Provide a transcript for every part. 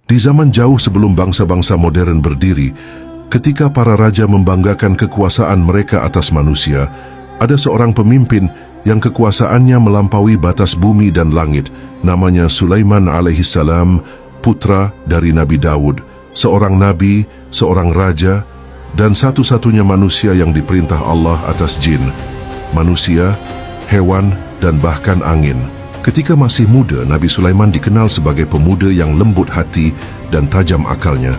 Di zaman jauh sebelum bangsa-bangsa modern berdiri, ketika para raja membanggakan kekuasaan mereka atas manusia, ada seorang pemimpin yang kekuasaannya melampaui batas bumi dan langit, namanya Sulaiman alaihissalam, putra dari Nabi Dawud, seorang nabi, seorang raja, dan satu-satunya manusia yang diperintah Allah atas jin, manusia, hewan, dan bahkan angin. Ketika masih muda, Nabi Sulaiman dikenal sebagai pemuda yang lembut hati dan tajam akalnya.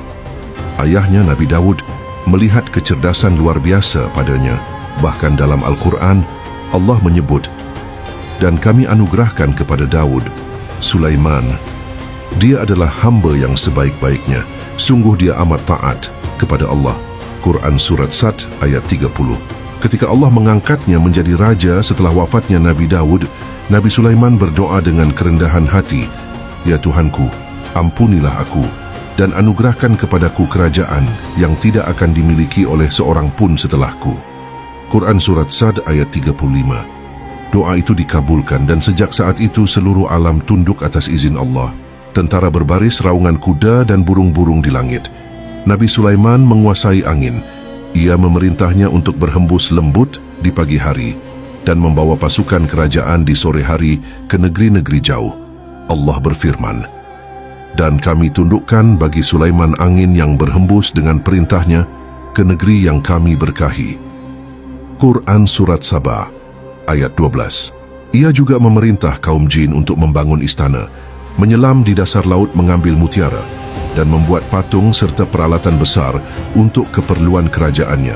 Ayahnya Nabi Dawud melihat kecerdasan luar biasa padanya. Bahkan dalam Al-Quran, Allah menyebut, "Dan kami anugerahkan kepada Dawud, Sulaiman. Dia adalah hamba yang sebaik-baiknya. Sungguh dia amat taat kepada Allah." Quran Surat Sad ayat 30. Ketika Allah mengangkatnya menjadi raja setelah wafatnya Nabi Dawud, Nabi Sulaiman berdoa dengan kerendahan hati, "Ya Tuhanku, ampunilah aku dan anugerahkan kepadaku kerajaan yang tidak akan dimiliki oleh seorang pun setelahku." Quran Surat Sad ayat 35. Doa itu dikabulkan dan sejak saat itu seluruh alam tunduk atas izin Allah. Tentara berbaris raungan kuda dan burung-burung di langit. Nabi Sulaiman menguasai angin. Ia memerintahnya untuk berhembus lembut di pagi hari dan membawa pasukan kerajaan di sore hari ke negeri-negeri jauh. Allah berfirman, "Dan kami tundukkan bagi Sulaiman angin yang berhembus dengan perintahnya ke negeri yang kami berkahi." Quran Surat Saba ayat 12. Ia juga memerintah kaum jin untuk membangun istana, menyelam di dasar laut mengambil mutiara, dan membuat patung serta peralatan besar untuk keperluan kerajaannya.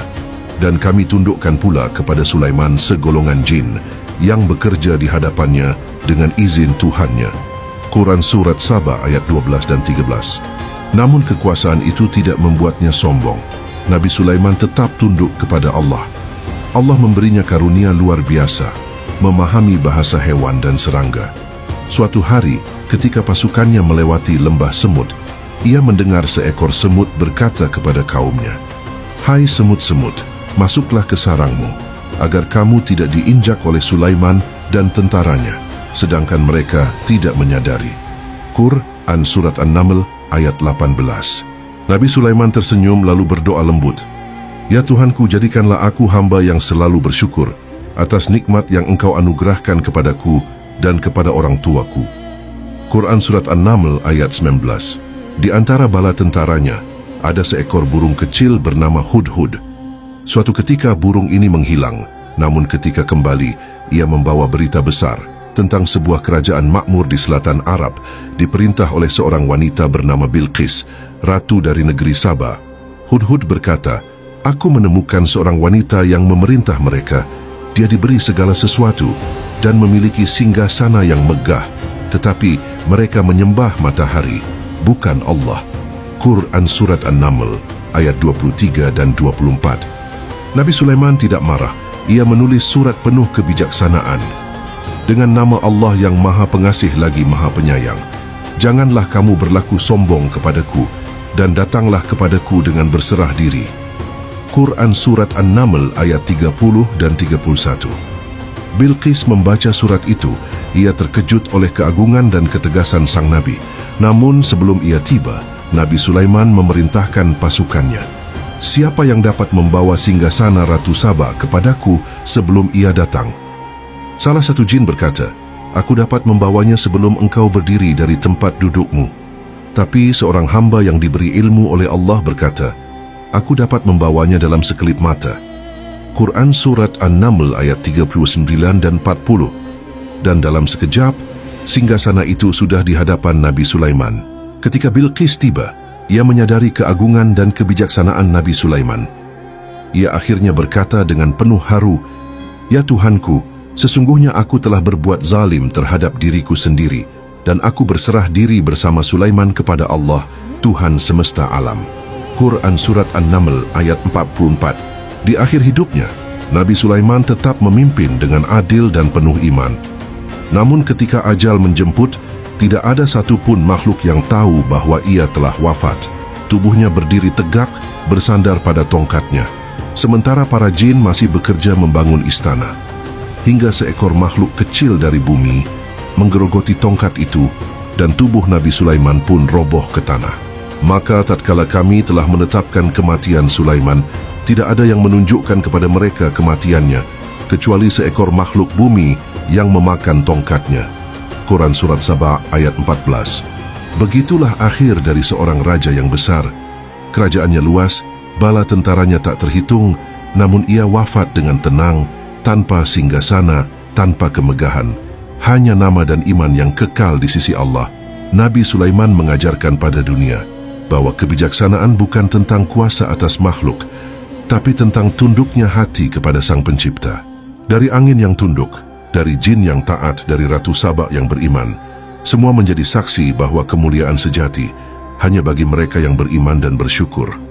Dan kami tundukkan pula kepada Sulaiman segolongan jin yang bekerja di hadapannya dengan izin Tuhannya. Quran Surat Saba ayat 12 dan 13. Namun kekuasaan itu tidak membuatnya sombong. Nabi Sulaiman tetap tunduk kepada Allah. Allah memberinya karunia luar biasa, memahami bahasa hewan dan serangga. Suatu hari, ketika pasukannya melewati lembah semut, ia mendengar seekor semut berkata kepada kaumnya, "Hai semut-semut, masuklah ke sarangmu, agar kamu tidak diinjak oleh Sulaiman dan tentaranya, sedangkan mereka tidak menyadari." Quran Surat An-Naml ayat 18. Nabi Sulaiman tersenyum lalu berdoa lembut, "Ya Tuhanku, jadikanlah aku hamba yang selalu bersyukur atas nikmat yang Engkau anugerahkan kepadaku dan kepada orang tuaku." Quran Surat An-Naml ayat 19. Di antara bala tentaranya, ada seekor burung kecil bernama Hudhud. Suatu ketika burung ini menghilang, namun ketika kembali, ia membawa berita besar tentang sebuah kerajaan makmur di selatan Arab, diperintah oleh seorang wanita bernama Bilqis, ratu dari negeri Saba. Hudhud berkata, "Aku menemukan seorang wanita yang memerintah mereka. Dia diberi segala sesuatu dan memiliki singgasana yang megah, tetapi mereka menyembah matahari, bukan Allah." Quran Surat An-Naml ayat 23 dan 24. Nabi Sulaiman tidak marah. Ia menulis surat penuh kebijaksanaan. "Dengan nama Allah yang Maha Pengasih lagi Maha Penyayang, janganlah kamu berlaku sombong kepadaku dan datanglah kepadaku dengan berserah diri." Quran Surat An-Naml ayat 30 dan 31. Bilqis membaca surat itu. Ia terkejut oleh keagungan dan ketegasan sang Nabi. Namun sebelum ia tiba, Nabi Sulaiman memerintahkan pasukannya, "Siapa yang dapat membawa singgasana Ratu Saba kepadaku sebelum ia datang?" Salah satu jin berkata, "Aku dapat membawanya sebelum engkau berdiri dari tempat dudukmu." Tapi seorang hamba yang diberi ilmu oleh Allah berkata, "Aku dapat membawanya dalam sekelip mata." Quran Surat An-Naml ayat 39 dan 40. Dan dalam sekejap, singgasana itu sudah di hadapan Nabi Sulaiman. Ketika Bilqis tiba, ia menyadari keagungan dan kebijaksanaan Nabi Sulaiman. Ia akhirnya berkata dengan penuh haru, "Ya Tuhanku, sesungguhnya aku telah berbuat zalim terhadap diriku sendiri, dan aku berserah diri bersama Sulaiman kepada Allah, Tuhan semesta alam." Quran Surat An-Naml ayat 44. Di akhir hidupnya, Nabi Sulaiman tetap memimpin dengan adil dan penuh iman. Namun ketika ajal menjemput, tidak ada satupun makhluk yang tahu bahwa ia telah wafat. Tubuhnya berdiri tegak, bersandar pada tongkatnya. Sementara para jin masih bekerja membangun istana. Hingga seekor makhluk kecil dari bumi menggerogoti tongkat itu dan tubuh Nabi Sulaiman pun roboh ke tanah. Maka tatkala kami telah menetapkan kematian Sulaiman, tidak ada yang menunjukkan kepada mereka kematiannya, kecuali seekor makhluk bumi yang memakan tongkatnya. Quran Surat Saba ayat 14. Begitulah akhir dari seorang raja yang besar. Kerajaannya luas, bala tentaranya tak terhitung, namun ia wafat dengan tenang, tanpa singgasana, tanpa kemegahan. Hanya nama dan iman yang kekal di sisi Allah. Nabi Sulaiman mengajarkan pada dunia bahwa kebijaksanaan bukan tentang kuasa atas makhluk, tapi tentang tunduknya hati kepada Sang Pencipta. Dari angin yang tunduk, dari jin yang taat, dari Ratu Saba yang beriman, semua menjadi saksi bahwa kemuliaan sejati hanya bagi mereka yang beriman dan bersyukur.